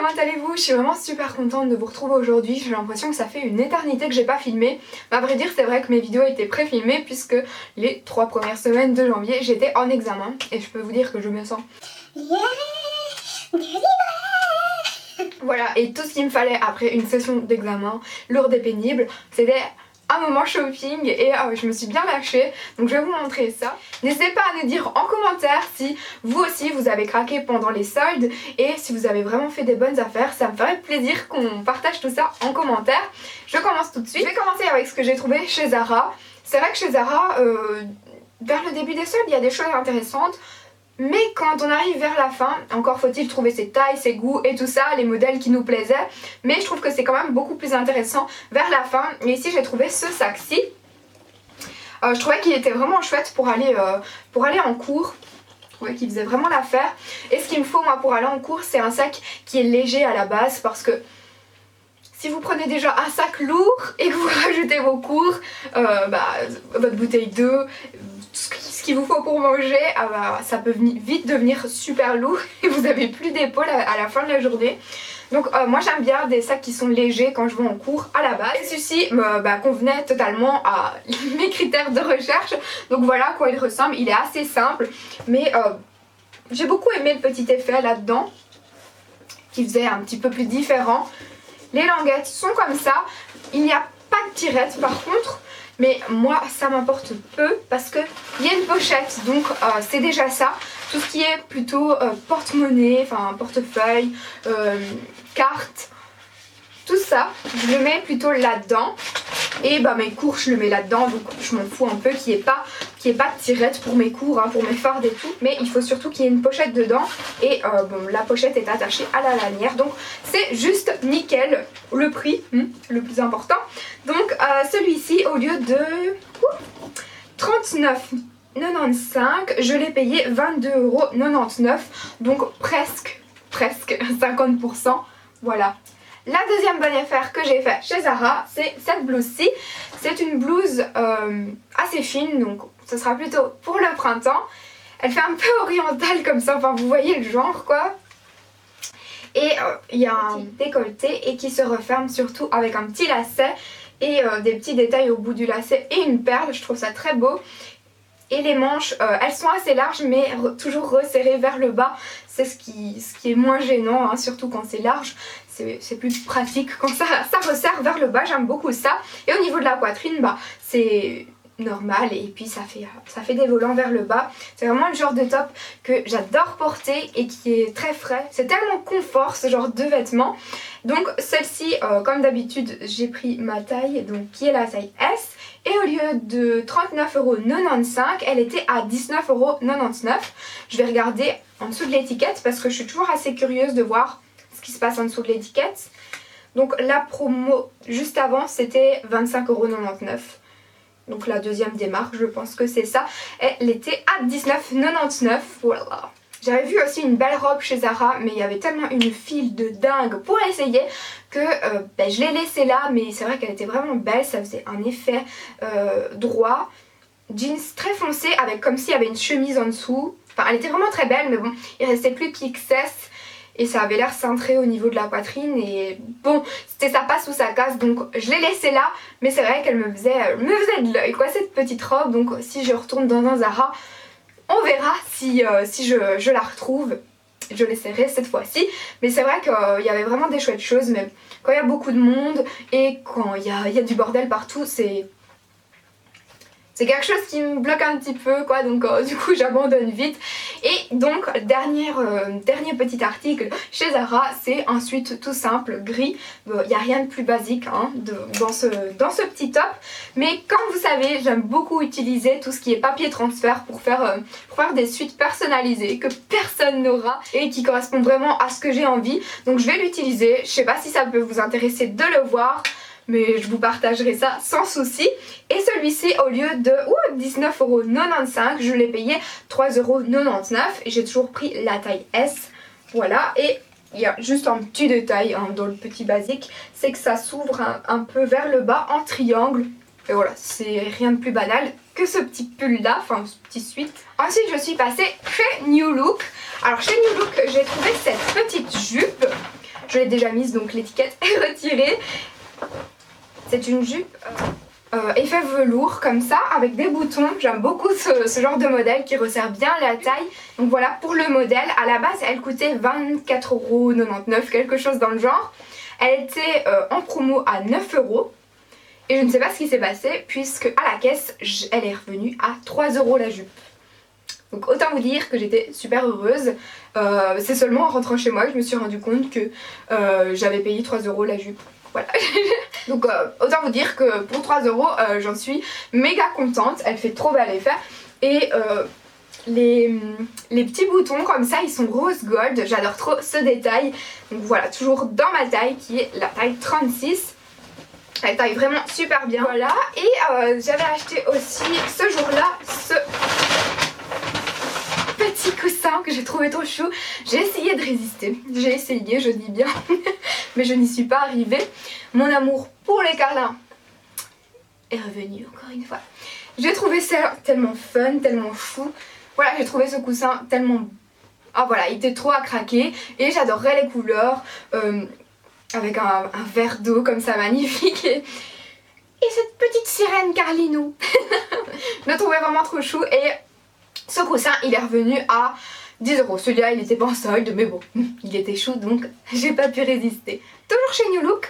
comment allez-vous? Je suis vraiment super contente de vous retrouver aujourd'hui. J'ai l'impression que ça fait une éternité que j'ai pas filmé. Mais à vrai dire, c'est vrai que mes vidéos étaient pré-filmées puisque les 3 premières semaines de janvier, j'étais en examen. Et je peux vous dire que je me sens... Voilà, et tout ce qu'il me fallait après une session d'examen lourde et pénible, c'était un moment shopping et je me suis bien lâchée, donc je vais vous montrer ça. N'hésitez pas à nous dire en commentaire si vous aussi vous avez craqué pendant les soldes et si vous avez vraiment fait des bonnes affaires. Ça me ferait plaisir qu'on partage tout ça en commentaire. Je commence tout de suite. Je vais commencer avec ce que j'ai trouvé chez Zara. C'est vrai que chez Zara, vers le début des soldes, il y a des choses intéressantes. Mais quand on arrive vers la fin, encore faut-il trouver ses tailles, ses goûts et tout ça, les modèles qui nous plaisaient. Mais je trouve que c'est quand même beaucoup plus intéressant vers la fin. Et ici j'ai trouvé ce sac-ci. Je trouvais qu'il était vraiment chouette pour aller en cours. Je trouvais qu'il faisait vraiment l'affaire. Et ce qu'il me faut moi pour aller en cours, c'est un sac qui est léger à la base. Parce que si vous prenez déjà un sac lourd et que vous rajoutez vos cours, votre bouteille d'eau, ce qu'il vous faut pour manger, ça peut vite devenir super lourd et vous n'avez plus d'épaule à la fin de la journée. Donc moi j'aime bien des sacs qui sont légers quand je vais en cours à la base. Et celui-ci convenait totalement à mes critères de recherche. Donc voilà à quoi il ressemble. Il est assez simple, mais j'ai beaucoup aimé le petit effet là-dedans qui faisait un petit peu plus différent. Les languettes sont comme ça. Il n'y a pas de tirette par contre. Mais moi ça m'importe peu parce qu'il y a une pochette, donc c'est déjà ça. Tout ce qui est plutôt porte-monnaie, enfin portefeuille, carte, tout ça je le mets plutôt là-dedans. Et mes cours je le mets là-dedans, donc je m'en fous un peu qu'il n'y ait pas de tirette pour mes cours, hein, pour mes fardes et tout. Mais il faut surtout qu'il y ait une pochette dedans. Et la pochette est attachée à la lanière, donc c'est juste nickel. Le prix, le plus important. Donc celui-ci au lieu de 39,95 je l'ai payé 22,99 €, donc presque 50%. Voilà. La deuxième bonne affaire que j'ai fait chez Zara, c'est cette blouse-ci. C'est une blouse assez fine, donc ce sera plutôt pour le printemps. Elle fait un peu orientale comme ça, enfin vous voyez le genre quoi. Et il y a un décolleté et qui se referme surtout avec un petit lacet et des petits détails au bout du lacet et une perle. Je trouve ça très beau. Et les manches, elles sont assez larges mais toujours resserrées vers le bas. C'est ce qui est moins gênant, hein, surtout quand c'est large. C'est plus pratique quand ça resserre vers le bas, j'aime beaucoup ça. Et au niveau de la poitrine, c'est normal et puis ça fait des volants vers le bas. C'est vraiment le genre de top que j'adore porter et qui est très frais. C'est tellement confort ce genre de vêtements. Donc celle-ci, comme d'habitude, j'ai pris ma taille, donc qui est la taille S. Et au lieu de 39,95 €, elle était à 19,99 €. Je vais regarder en dessous de l'étiquette parce que je suis toujours assez curieuse de voir ce qui se passe en dessous de l'étiquette. Donc la promo juste avant c'était 25,99 €. Donc la deuxième des marques, je pense que c'est ça. Elle était à 19,99 €. Voilà. J'avais vu aussi une belle robe chez Zara, mais il y avait tellement une file de dingue pour essayer que je l'ai laissée là. Mais c'est vrai qu'elle était vraiment belle, ça faisait un effet droit. Jeans très foncé avec comme s'il y avait une chemise en dessous. Enfin elle était vraiment très belle, mais bon, il restait plus qu'XS. Et ça avait l'air cintré au niveau de la poitrine et bon, c'était ça passe ou ça casse, donc je l'ai laissée là. Mais c'est vrai qu'elle me faisait de l'œil quoi, cette petite robe. Donc si je retourne dans un Zara, on verra si je la retrouve. Je l'essaierai cette fois-ci. Mais c'est vrai qu'il y avait vraiment des chouettes choses. Mais quand il y a beaucoup de monde et quand il y a du bordel partout, c'est quelque chose qui me bloque un petit peu quoi, donc du coup j'abandonne vite. Et donc dernier petit article chez Zara, c'est un sweat tout simple gris. Il n'y a rien de plus basique hein, dans ce petit top, mais comme vous savez j'aime beaucoup utiliser tout ce qui est papier transfert pour faire des suites personnalisées que personne n'aura et qui correspondent vraiment à ce que j'ai envie. Donc je vais l'utiliser, je sais pas si ça peut vous intéresser de le voir, mais je vous partagerai ça sans souci. Et celui-ci au lieu de 19,95 €, je l'ai payé 3,99 € et j'ai toujours pris la taille S. Voilà, et il y a juste un petit détail hein, dans le petit basique, c'est que ça s'ouvre un peu vers le bas en triangle. Et voilà, c'est rien de plus banal que ce petit pull là, enfin ce petit sweat. Ensuite je suis passée chez New Look. Alors chez New Look j'ai trouvé cette petite jupe. Je l'ai déjà mise donc l'étiquette est retirée. C'est une jupe effet velours comme ça avec des boutons. J'aime beaucoup ce genre de modèle qui resserre bien la taille. Donc voilà pour le modèle. À la base elle coûtait 24,99 €, quelque chose dans le genre. Elle était en promo à 9 €. Et je ne sais pas ce qui s'est passé puisque à la caisse elle est revenue à 3 € la jupe. Donc autant vous dire que j'étais super heureuse. C'est seulement en rentrant chez moi que je me suis rendu compte que j'avais payé 3 € la jupe. Voilà. Donc autant vous dire que pour 3 € j'en suis méga contente. Elle fait trop bel effet. Et les petits boutons comme ça ils sont rose gold. J'adore trop ce détail. Donc voilà, toujours dans ma taille qui est la taille 36. Elle taille vraiment super bien. Voilà. Et j'avais acheté aussi ce jour-là ce petit coussin que j'ai trouvé trop chou. J'ai essayé de résister. J'ai essayé, je dis bien. Mais je n'y suis pas arrivée. Mon amour pour les câlins est revenu encore une fois. J'ai trouvé ça tellement fun, tellement chou. Voilà, j'ai trouvé ce coussin tellement... Ah voilà, il était trop à craquer. Et j'adorerais les couleurs. Avec un verre d'eau comme ça magnifique et cette petite sirène Carlino. Je le trouvais vraiment trop chou et ce coussin il est revenu à 10 €. Celui-là il était pas en solde mais bon il était chou donc j'ai pas pu résister. Toujours chez New Look,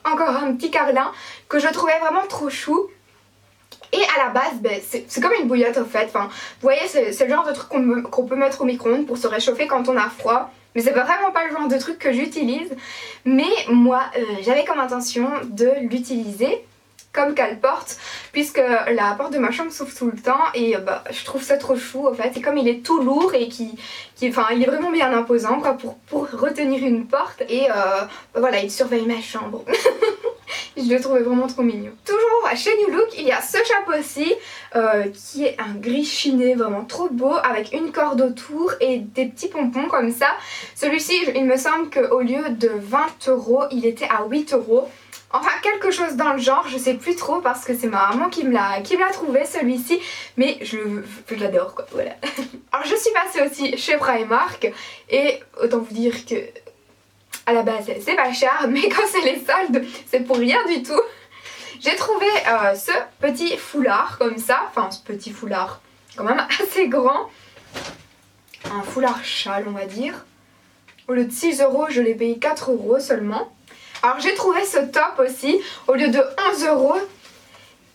encore un petit carlin que je trouvais vraiment trop chou. Et à la base, ben, c'est comme une bouillotte au fait. Enfin, vous voyez, c'est le genre de truc qu'on peut mettre au micro-ondes pour se réchauffer quand on a froid. Mais c'est vraiment pas le genre de truc que j'utilise. Mais moi, j'avais comme intention de l'utiliser comme cale-porte. Puisque la porte de ma chambre s'ouvre tout le temps. Et bah, je trouve ça trop chou en fait. Et comme il est tout lourd et enfin, il est vraiment bien imposant quoi, pour retenir une porte. Et bah, voilà, il surveille ma chambre. Je le trouvais vraiment trop mignon. Toujours chez New Look, il y a ce chapeau-ci qui est un gris chiné vraiment trop beau avec une corde autour et des petits pompons comme ça. Celui-ci, il me semble qu'au lieu de 20 €, il était à 8 €. Enfin quelque chose dans le genre, je sais plus trop parce que c'est ma maman qui me l'a trouvé celui-ci. Mais je l'adore quoi, voilà. Alors je suis passée aussi chez Primark et autant vous dire que... à la base c'est pas cher mais quand c'est les soldes c'est pour rien du tout. J'ai trouvé ce petit foulard comme ça, enfin ce petit foulard quand même assez grand. Un foulard châle on va dire. Au lieu de 6 € je l'ai payé 4 € seulement. Alors j'ai trouvé ce top aussi, au lieu de 11 €,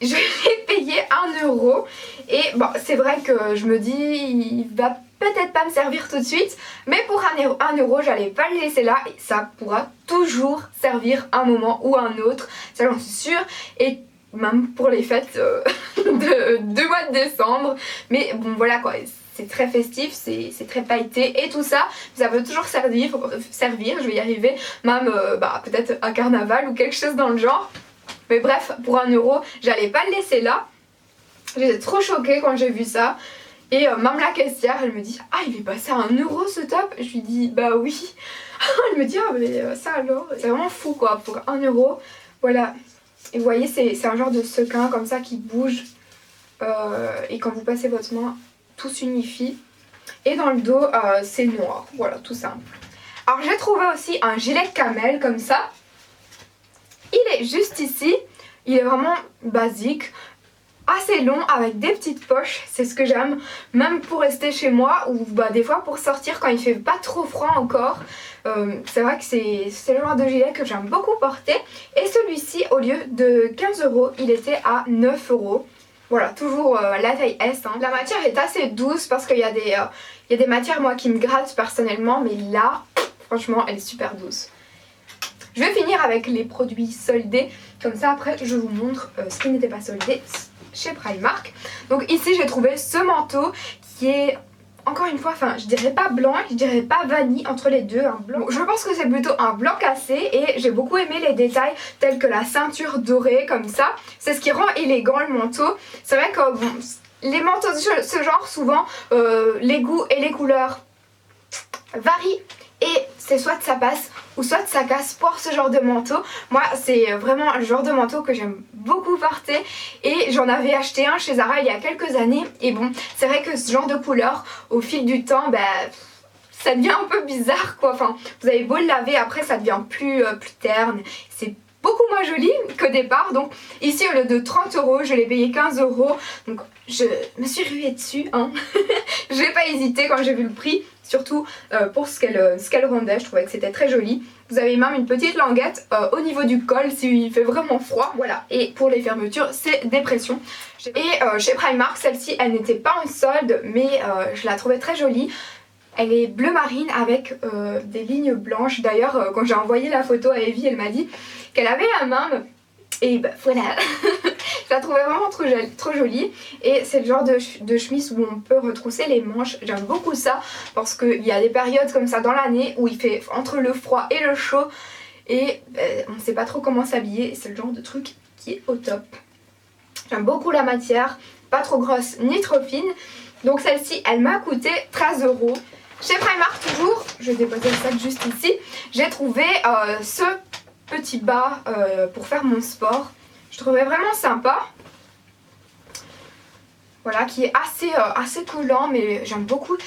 je l'ai payé 1 €. Et bon c'est vrai que je me dis il va peut-être pas me servir tout de suite, mais pour 1 €, j'allais pas le laisser là et ça pourra toujours servir un moment ou un autre, ça j'en suis sûre, et même pour les fêtes du mois de décembre. Mais bon voilà quoi, c'est très festif, c'est très pailleté et tout ça, ça peut toujours servir, je vais y arriver, même bah, peut-être à carnaval ou quelque chose dans le genre. Mais bref, pour 1 €, j'allais pas le laisser là. J'étais trop choquée quand j'ai vu ça. Et même la caissière elle me dit ah il est passé à 1 € ce top. Je lui dis bah oui. Elle me dit ah mais ça alors. C'est vraiment fou quoi pour 1 €. Voilà. Et vous voyez c'est un genre de sequin comme ça qui bouge. Et quand vous passez votre main tout s'unifie. Et dans le dos c'est noir. Voilà tout simple. Alors j'ai trouvé aussi un gilet camel comme ça. Il est juste ici. Il est vraiment basique. Assez long avec des petites poches, c'est ce que j'aime, même pour rester chez moi ou bah, des fois pour sortir quand il fait pas trop froid encore. C'est vrai que c'est le genre de gilet que j'aime beaucoup porter. Et celui-ci au lieu de 15 €, il était à 9 €. Voilà, toujours la taille S. Hein. La matière est assez douce parce qu'il y a des matières moi qui me grattent personnellement, mais là franchement elle est super douce. Je vais finir avec les produits soldés, comme ça après je vous montre ce qui n'était pas soldé chez Primark. Donc ici j'ai trouvé ce manteau qui est encore une fois, enfin je dirais pas blanc, je dirais pas vanille, entre les deux, un blanc. Bon, je pense que c'est plutôt un blanc cassé et j'ai beaucoup aimé les détails tels que la ceinture dorée comme ça. C'est ce qui rend élégant le manteau. C'est vrai que bon, les manteaux de ce genre souvent les goûts et les couleurs varient et c'est soit ça passe ou soit ça casse pour ce genre de manteau. Moi c'est vraiment le genre de manteau que j'aime beaucoup porter et j'en avais acheté un chez Zara il y a quelques années et bon c'est vrai que ce genre de couleur au fil du temps bah, ça devient un peu bizarre quoi. Enfin, vous avez beau le laver, après ça devient plus terne. C'est beaucoup moins joli qu'au départ. Donc ici au lieu de 30 €, je l'ai payé 15 €. Donc je me suis ruée dessus, hein. J'ai pas hésité quand j'ai vu le prix. Surtout pour ce qu'elle rendait, je trouvais que c'était très joli. Vous avez même une petite languette au niveau du col s'il fait vraiment froid. Voilà. Et pour les fermetures, c'est des pressions. Et chez Primark, celle-ci, elle n'était pas en solde, mais je la trouvais très jolie. Elle est bleu marine avec des lignes blanches. D'ailleurs, quand j'ai envoyé la photo à Evie, elle m'a dit qu'elle avait la même. Et bah voilà. Je la trouvais vraiment trop jolie. Et c'est le genre de chemise où on peut retrousser les manches. J'aime beaucoup ça parce qu'il y a des périodes comme ça dans l'année où il fait entre le froid et le chaud. Et on ne sait pas trop comment s'habiller. C'est le genre de truc qui est au top. J'aime beaucoup la matière. Pas trop grosse ni trop fine. Donc celle-ci, elle m'a coûté 13 €. Chez Primark toujours, je vais déposer le sac juste ici, j'ai trouvé ce petit bas pour faire mon sport. Je trouvais vraiment sympa. Voilà, qui est assez collant, mais j'aime beaucoup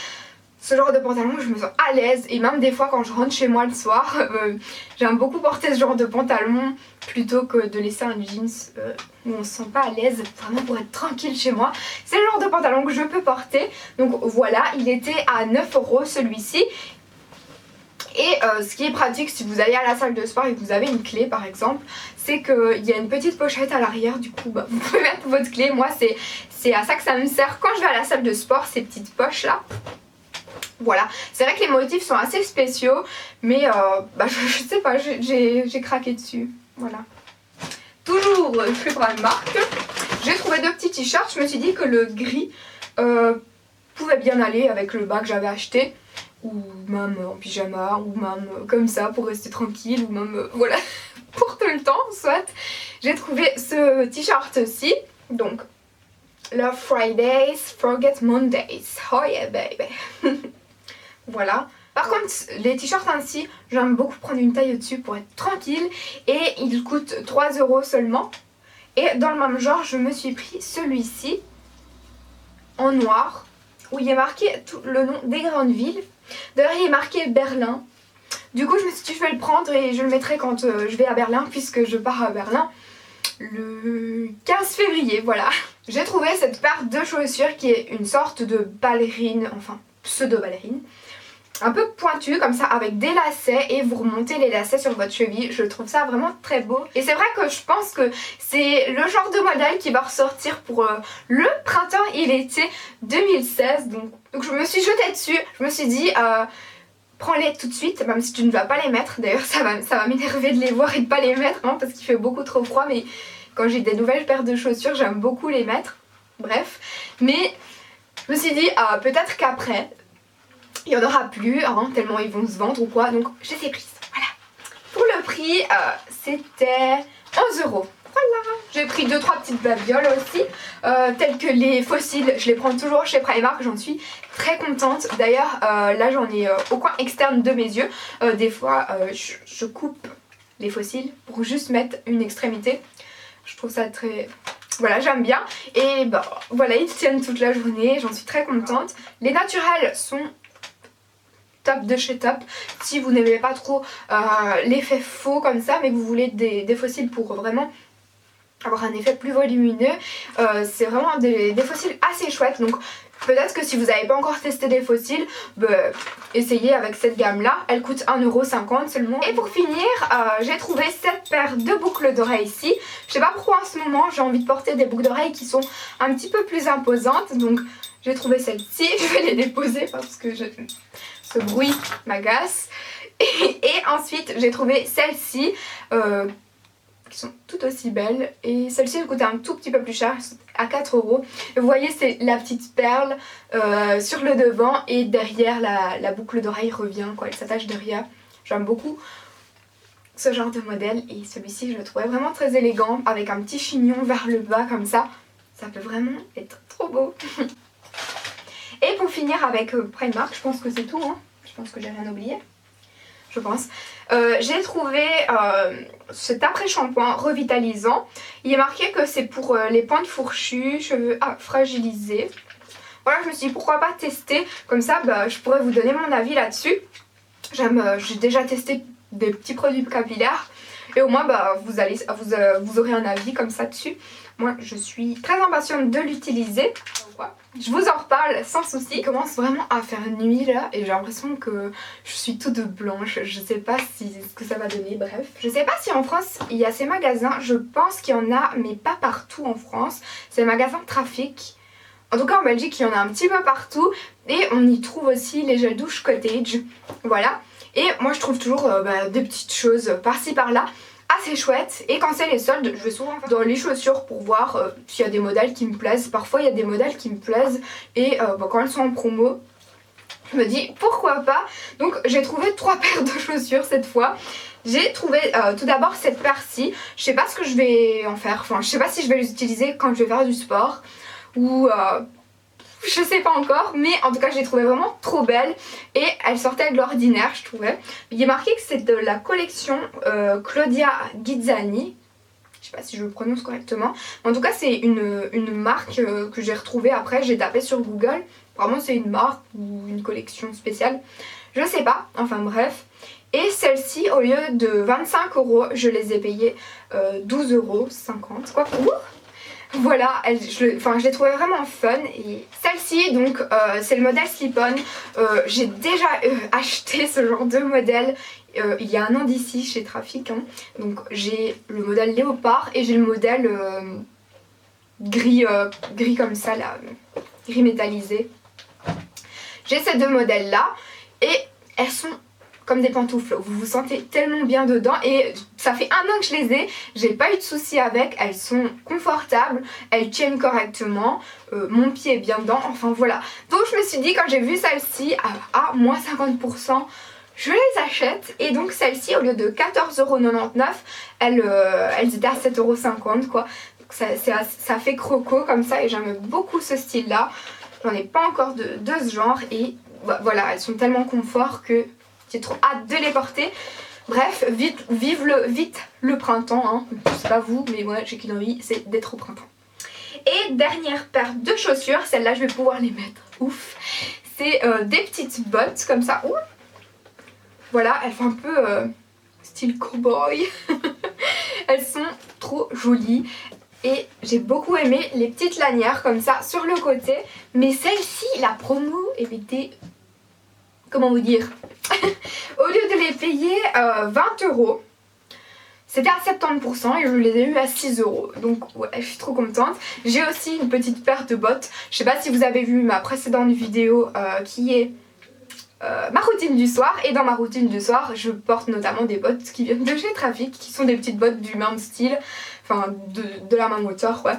ce genre de pantalon, je me sens à l'aise. Et même des fois quand je rentre chez moi le soir, j'aime beaucoup porter ce genre de pantalon plutôt que de laisser un jeans où on se sent pas à l'aise, vraiment pour être tranquille chez moi. C'est le genre de pantalon que je peux porter. Donc voilà, il était à 9 € celui-ci. Et ce qui est pratique si vous allez à la salle de sport et que vous avez une clé par exemple, c'est qu'il y a une petite pochette à l'arrière, du coup vous pouvez mettre votre clé. Moi c'est à ça que ça me sert quand je vais à la salle de sport, ces petites poches là. Voilà, c'est vrai que les motifs sont assez spéciaux, mais je sais pas, j'ai craqué dessus. Voilà. Toujours chez Primark, j'ai trouvé deux petits t-shirts. Je me suis dit que le gris pouvait bien aller avec le bas que j'avais acheté, ou même en pyjama, ou même comme ça pour rester tranquille, ou même voilà, pour tout le temps, soit. J'ai trouvé ce t-shirt-ci, donc Love Fridays, Forget Mondays. Oh yeah baby. Voilà. Par contre, les t-shirts ainsi, j'aime beaucoup prendre une taille au-dessus pour être tranquille. Et ils coûtent 3 € seulement. Et dans le même genre, je me suis pris celui-ci en noir, où il est marqué tout le nom des grandes villes. D'ailleurs, il est marqué Berlin. Du coup, je me suis dit, je vais le prendre et je le mettrai quand je vais à Berlin, puisque je pars à Berlin le 15 février. Voilà. J'ai trouvé cette paire de chaussures qui est une sorte de ballerine, enfin pseudo-ballerine. Un peu pointu comme ça avec des lacets et vous remontez les lacets sur votre cheville. Je trouve ça vraiment très beau. Et c'est vrai que je pense que c'est le genre de modèle qui va ressortir pour le printemps et l'été 2016. Donc je me suis jetée dessus. Je me suis dit prends-les tout de suite, même si tu ne vas pas les mettre. D'ailleurs ça va m'énerver de les voir et de pas les mettre hein, parce qu'il fait beaucoup trop froid. Mais quand j'ai des nouvelles paires de chaussures, j'aime beaucoup les mettre. Bref. Mais je me suis dit peut-être qu'après il n'y en aura plus, hein, tellement ils vont se vendre ou quoi, donc je les ai prises, voilà. Pour le prix, c'était 11 €. Voilà, j'ai pris 2-3 petites babioles aussi, telles que les fossiles, je les prends toujours chez Primark, j'en suis très contente. D'ailleurs, là j'en ai au coin externe de mes yeux, des fois je coupe les fossiles pour juste mettre une extrémité. Je trouve ça très... Voilà, j'aime bien. Et bah, voilà, ils tiennent toute la journée, j'en suis très contente. Les naturels sont... top de chez top. Si vous n'aimez pas trop l'effet faux comme ça, mais que vous voulez des fossiles pour vraiment avoir un effet plus volumineux, c'est vraiment des fossiles assez chouettes. Donc peut-être que si vous n'avez pas encore testé des fossiles, essayez avec cette gamme là. Elle coûte 1,50 € seulement. Et pour finir, j'ai trouvé cette paire de boucles d'oreilles ici. Je sais pas pourquoi en ce moment j'ai envie de porter des boucles d'oreilles qui sont un petit peu plus imposantes. Donc j'ai trouvé celle-ci. Je vais les déposer parce que ce bruit m'agace. Et ensuite j'ai trouvé celle-ci qui sont toutes aussi belles. Et celle-ci elle coûtait un tout petit peu plus cher, à 4 €. Vous voyez c'est la petite perle sur le devant et derrière la boucle d'oreille revient quoi, elle s'attache derrière. J'aime beaucoup ce genre de modèle et celui-ci je le trouvais vraiment très élégant avec un petit chignon vers le bas comme ça. Ça peut vraiment être trop beau. Et pour finir avec Primark, je pense que c'est tout, hein. Je pense que j'ai rien oublié. Je pense. J'ai trouvé cet après-shampoing revitalisant. Il est marqué que c'est pour les pointes fourchues, cheveux fragilisés. Voilà, je me suis dit pourquoi pas tester, comme ça bah, je pourrais vous donner mon avis là-dessus. J'ai déjà testé des petits produits capillaires et au moins bah, vous aurez un avis comme ça dessus. Moi je suis très impatiente de l'utiliser. Je vous en reparle sans souci. Il commence vraiment à faire nuit là et j'ai l'impression que je suis toute blanche. Je sais pas ce que ça va donner, bref. Je sais pas si en France il y a ces magasins. Je pense qu'il y en a mais pas partout en France. C'est les magasins Trafic. En tout cas en Belgique il y en a un petit peu partout. Et on y trouve aussi les gels douche Cottage. Voilà. Et moi je trouve toujours des petites choses par-ci par-là assez chouettes. Et quand c'est les soldes, je vais souvent dans les chaussures pour voir s'il y a des modèles qui me plaisent. Parfois il y a des modèles qui me plaisent et quand elles sont en promo, je me dis pourquoi pas. Donc j'ai trouvé 3 paires de chaussures cette fois. J'ai trouvé tout d'abord cette paire-ci. Je sais pas ce que je vais en faire. Enfin je sais pas si je vais les utiliser quand je vais faire du sport ou... je sais pas encore, mais en tout cas je l'ai trouvée vraiment trop belle et elle sortait de l'ordinaire je trouvais. Il est marqué que c'est de la collection Claudia Ghizzani, je sais pas si je le prononce correctement. En tout cas c'est une marque que j'ai retrouvée après, j'ai tapé sur Google. Vraiment c'est une marque ou une collection spéciale, je sais pas, enfin bref. Et celle-ci au lieu de 25 €, je les ai payées 12,50 € quoi. Voilà, je l'ai trouvée vraiment fun. Et celle-ci donc c'est le modèle slip-on. J'ai déjà acheté ce genre de modèle il y a un an d'ici chez Trafic hein. Donc j'ai le modèle léopard et j'ai le modèle gris comme ça là, gris métallisé. J'ai ces deux modèles là et elles sont comme des pantoufles, vous vous sentez tellement bien dedans et ça fait 1 an que je les ai, j'ai pas eu de soucis avec, elles sont confortables, elles tiennent correctement, mon pied est bien dedans, enfin voilà. Donc je me suis dit quand j'ai vu celle-ci à moins 50%, je les achète et donc celle-ci au lieu de 14,99 €, elles étaient à 7,50 € quoi. Donc ça fait croco comme ça et j'aime beaucoup ce style là, j'en ai pas encore de ce genre et voilà, elles sont tellement confort que j'ai trop hâte de les porter. Bref, vite le printemps, hein. Je sais pas vous, mais moi j'ai qu'une envie, c'est d'être au printemps. Et dernière paire de chaussures, celle-là je vais pouvoir les mettre, ouf. C'est des petites bottes comme ça, ouh. Voilà, elles font un peu style cowboy. Elles sont trop jolies. Et j'ai beaucoup aimé les petites lanières comme ça sur le côté. Mais celle-ci, la promo, elle était... Comment vous dire? Au lieu de les payer 20 €, c'était à 70% et je les ai eu à 6 €. Donc ouais, je suis trop contente. J'ai aussi une petite paire de bottes. Je sais pas si vous avez vu ma précédente vidéo qui est ma routine du soir. Et dans ma routine du soir, je porte notamment des bottes qui viennent de chez Trafic, qui sont des petites bottes du même style, enfin de la même hauteur, ouais.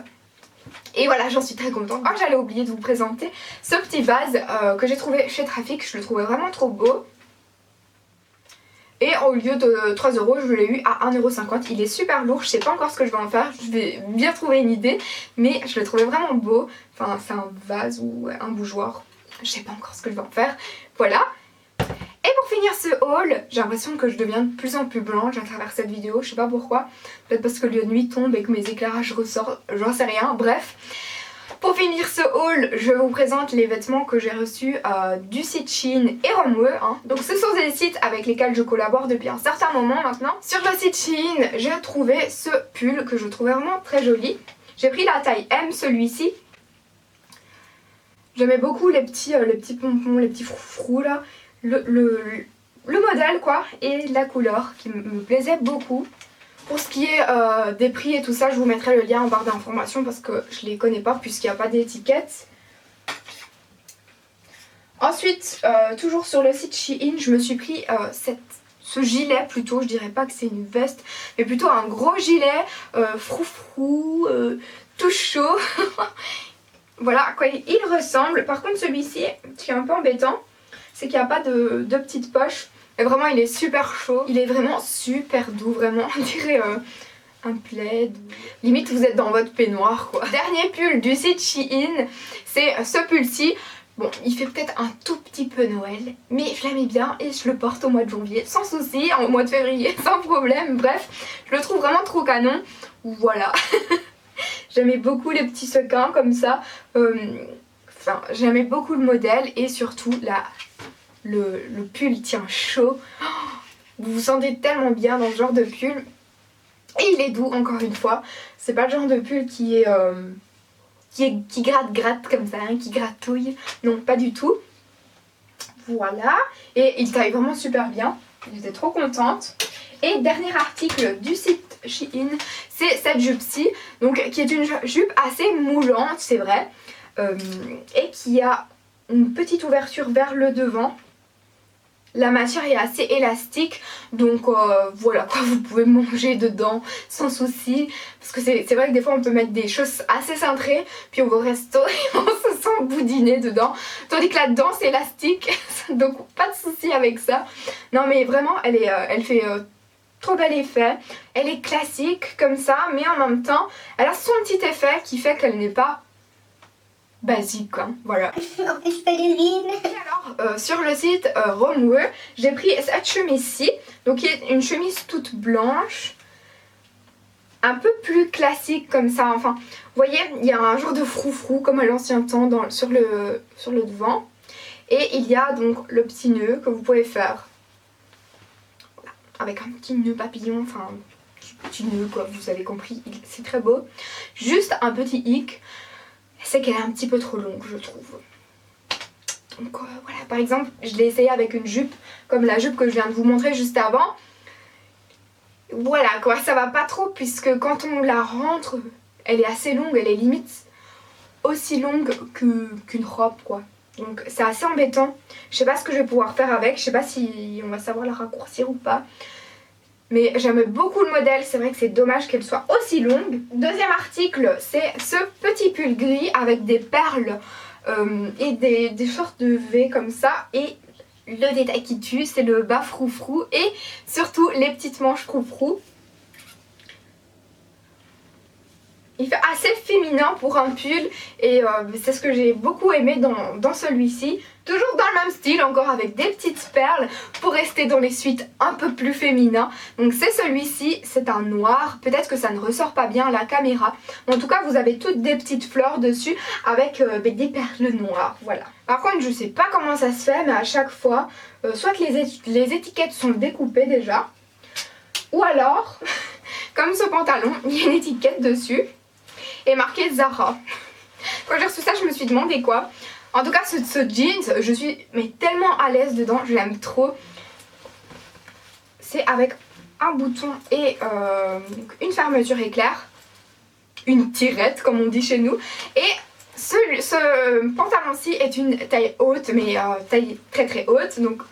Et voilà, j'en suis très contente. Oh, j'allais oublier de vous présenter ce petit vase que j'ai trouvé chez Trafic. Je le trouvais vraiment trop beau. Et au lieu de 3 €, je l'ai eu à 1,50 €. Il est super lourd, je sais pas encore ce que je vais en faire. Je vais bien trouver une idée. Mais je le trouvais vraiment beau. Enfin, c'est un vase ou un bougeoir. Je sais pas encore ce que je vais en faire. Voilà. Et pour finir ce haul, j'ai l'impression que je deviens de plus en plus blanche à travers cette vidéo. Je sais pas pourquoi. Peut-être parce que la nuit tombe et que mes éclairages ressortent. J'en sais rien. Bref. Pour finir ce haul, je vous présente les vêtements que j'ai reçus du site Shein et Romwe. Hein. Donc ce sont des sites avec lesquels je collabore depuis un certain moment maintenant. Sur le site Shein, j'ai trouvé ce pull que je trouvais vraiment très joli. J'ai pris la taille M, celui-ci. J'aimais beaucoup les petits pompons, les petits froufrous là. Le modèle quoi et la couleur qui me plaisait beaucoup. Pour ce qui est des prix et tout ça, je vous mettrai le lien en barre d'informations parce que je les connais pas puisqu'il n'y a pas d'étiquette. Ensuite, toujours sur le site Shein, je me suis pris ce gilet plutôt, je dirais pas que c'est une veste, mais plutôt un gros gilet froufrou, tout chaud. Voilà à quoi il ressemble. Par contre celui-ci, ce qui est un peu embêtant, c'est qu'il n'y a pas de petites poches. Et vraiment il est super chaud, il est vraiment super doux, vraiment on dirait un plaid. Limite vous êtes dans votre peignoir quoi. Dernier pull du site Shein, c'est ce pull-ci. Bon, il fait peut-être un tout petit peu Noël, mais je l'aimais bien et je le porte au mois de janvier sans souci, au mois de février sans problème. Bref, je le trouve vraiment trop canon. Voilà. J'aimais beaucoup les petits sequins comme ça. Enfin, j'aimais beaucoup le modèle et surtout le pull il tient chaud. Vous vous sentez tellement bien dans ce genre de pull. Et il est doux encore une fois. C'est pas le genre de pull qui gratte comme ça, hein, qui gratouille. Non, pas du tout. Voilà. Et il taille vraiment super bien. J'étais trop contente. Et dernier article du site Shein, c'est cette jupe-ci. Donc qui est une jupe assez moulante, c'est vrai. Et qui a une petite ouverture vers le devant. La matière est assez élastique, donc voilà quoi, vous pouvez manger dedans sans souci. Parce que c'est vrai que des fois on peut mettre des choses assez cintrées, puis on va au resto et on se sent boudiner dedans. Tandis que là-dedans c'est élastique, donc pas de souci avec ça. Non mais vraiment elle fait trop bel effet. Elle est classique comme ça, mais en même temps elle a son petit effet qui fait qu'elle n'est pas basique hein, voilà. Alors sur le site Romwe, j'ai pris cette chemise-ci, donc qui est une chemise toute blanche, un peu plus classique comme ça, enfin vous voyez il y a un genre de froufrou comme à l'ancien temps sur le devant, et il y a donc le petit nœud que vous pouvez faire voilà, avec un petit nœud papillon, enfin petit nœud quoi, vous avez compris, c'est très beau. Juste un petit hic, c'est qu'elle est un petit peu trop longue je trouve. Donc voilà, par exemple je l'ai essayé avec une jupe comme la jupe que je viens de vous montrer juste avant. Voilà quoi, ça va pas trop puisque quand on la rentre elle est assez longue, elle est limite aussi longue qu'une robe quoi. Donc c'est assez embêtant. Je sais pas ce que je vais pouvoir faire avec, je sais pas si on va savoir la raccourcir ou pas. Mais j'aime beaucoup le modèle, c'est vrai que c'est dommage qu'elle soit aussi longue. Deuxième article, c'est ce petit pull gris avec des perles et des sortes de V comme ça. Et le détail qui tue, c'est le bas froufrou et surtout les petites manches froufrou. Il fait assez féminin pour un pull et c'est ce que j'ai beaucoup aimé dans celui-ci. Toujours dans le même style, encore avec des petites perles pour rester dans les suites un peu plus féminins. Donc c'est celui-ci, c'est un noir. Peut-être que ça ne ressort pas bien à la caméra. Mais en tout cas, vous avez toutes des petites fleurs dessus avec des perles noires. Voilà. Par contre, je sais pas comment ça se fait, mais à chaque fois, soit que les étiquettes sont découpées déjà, ou alors, comme ce pantalon, il y a une étiquette dessus. Et marqué Zara. Quand j'ai reçu ça je me suis demandé quoi. En tout cas ce jeans je suis mais tellement à l'aise dedans, je l'aime trop. C'est avec un bouton et une fermeture éclair. Une tirette comme on dit chez nous. Et ce pantalon-ci est une taille haute mais taille très très haute. Donc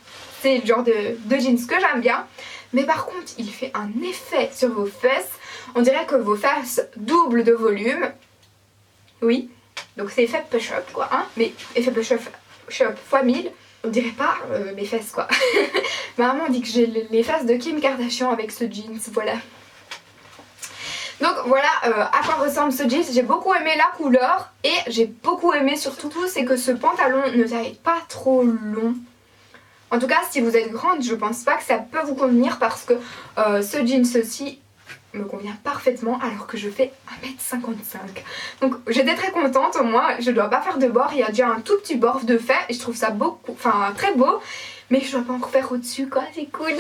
c'est le genre de jeans que j'aime bien. Mais par contre il fait un effet sur vos fesses. On dirait que vos fesses doublent de volume. Oui, donc c'est effet push-up quoi, hein. Mais effet push-up fois 1000. On dirait pas mes fesses quoi. Ma maman dit que j'ai les fesses de Kim Kardashian avec ce jeans, voilà. Donc voilà à quoi ressemble ce jeans. J'ai beaucoup aimé la couleur et j'ai beaucoup aimé surtout c'est que ce pantalon ne taille pas trop long. En tout cas si vous êtes grande je pense pas que ça peut vous convenir parce que ce jeans-ci me convient parfaitement alors que je fais 1m55. Donc j'étais très contente, au moins je dois pas faire de bord, il y a déjà un tout petit bord de fait et je trouve ça très beau, mais je dois pas en refaire au-dessus quoi, c'est cool.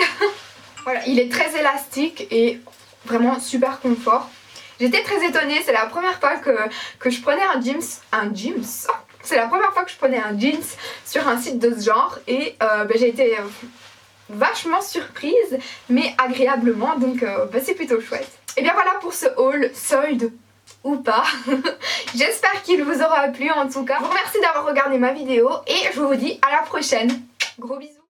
Voilà, il est très élastique et vraiment super confort. J'étais très étonnée, c'est la première fois que je prenais un jeans, c'est la première fois que je prenais un jeans sur un site de ce genre et j'ai été vachement surprise mais agréablement, donc c'est plutôt chouette. Et bien voilà pour ce haul solde ou pas. J'espère qu'il vous aura plu en tout cas. Je vous remercie d'avoir regardé ma vidéo et je vous dis à la prochaine. Gros bisous.